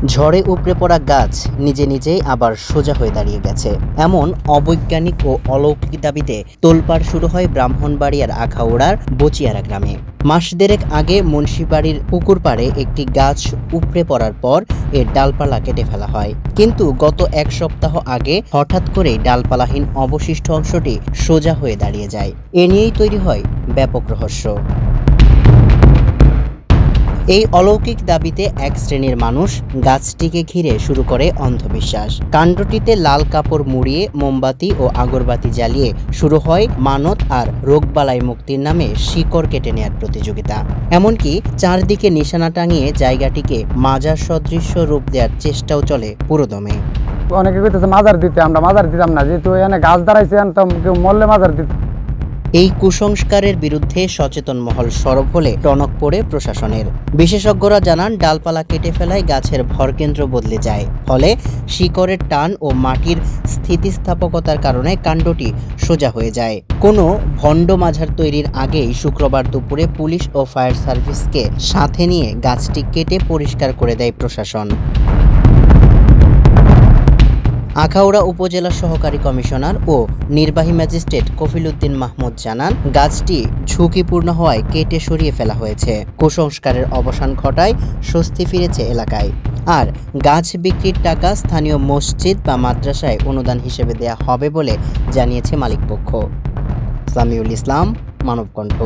ঝড়ে উপড়ে পড়া গাছ নিজে নিজেই আবার সোজা হয়ে দাঁড়িয়ে গেছে। এমন অবৈজ্ঞানিক ও অলৌকিক দাবিতে তোলপাড় শুরু হয় ব্রাহ্মণবাড়িয়ার আখাউড়ার বচিয়ারা গ্রামে। মাস দেড়েক আগে মুন্সিবাড়ির পুকুর পাড়ে একটি গাছ উপড়ে পড়ার পর এর ডালপালা কেটে ফেলা হয়, কিন্তু গত এক সপ্তাহ আগে হঠাৎ করেই ডালপালাহীন অবশিষ্ট অংশটি সোজা হয়ে দাঁড়িয়ে যায়। এ নিয়েই তৈরি হয় ব্যাপক রহস্য। এই অলৌকিক দাবিতে এক শ্রেণীর মানুষ গাছটিকে ঘিরে শুরু করে অন্ধবিশ্বাস। কাণ্ডটিতে লাল কাপড় মুড়িয়ে মোমবাতি ও আগরবাতি জ্বালিয়ে শুরু হয় মানত আর রোগবালাই মুক্তির নামে শিকড় কেটে নেয়ার প্রতিযোগিতা। এমনকি চারদিকে নিশানা টাঙিয়ে জায়গাটিকে মাজার সদৃশ্য রূপ দেওয়ার চেষ্টাও চলে পুরোদমে। অনেকে কইতেছে মাজার দিতে, আমরা মাজার দিতাম না, যেহেতু এখানে গাছ দাঁড়াইছে কেউ মরলে মাজার দিত। এই কুসংস্কারের বিরুদ্ধে সচেতন মহল সরব হলে টনক পড়ে প্রশাসনের। বিশেষজ্ঞরা জানান, ডালপালা কেটে ফেলায় গাছের ভরকেন্দ্র বদলে যায়, ফলে শিকড়ের টান ও মাটির স্থিতিস্থাপকতার কারণে কাণ্ডটি সোজা হয়ে যায়। কোনো ভণ্ড মাজার তৈরির আগেই শুক্রবার দুপুরে পুলিশ ও ফায়ার সার্ভিসকে সাথে নিয়ে গাছটি কেটে পরিষ্কার করে দেয় প্রশাসন। আখাউড়া উপজেলা সহকারী কমিশনার ও নির্বাহী ম্যাজিস্ট্রেট কফিল উদ্দিন মাহমুদ জানান, গাছটি ঝুঁকিপূর্ণ হওয়ায় কেটে সরিয়ে ফেলা হয়েছে। কুসংস্কারের অবসান ঘটায় স্বস্তি ফিরেছে এলাকায়। আর গাছ বিক্রির টাকা স্থানীয় মসজিদ বা মাদ্রাসায় অনুদান হিসেবে দেয়া হবে বলে জানিয়েছে মালিকপক্ষ। সামিউল ইসলাম, মানবকণ্ঠ।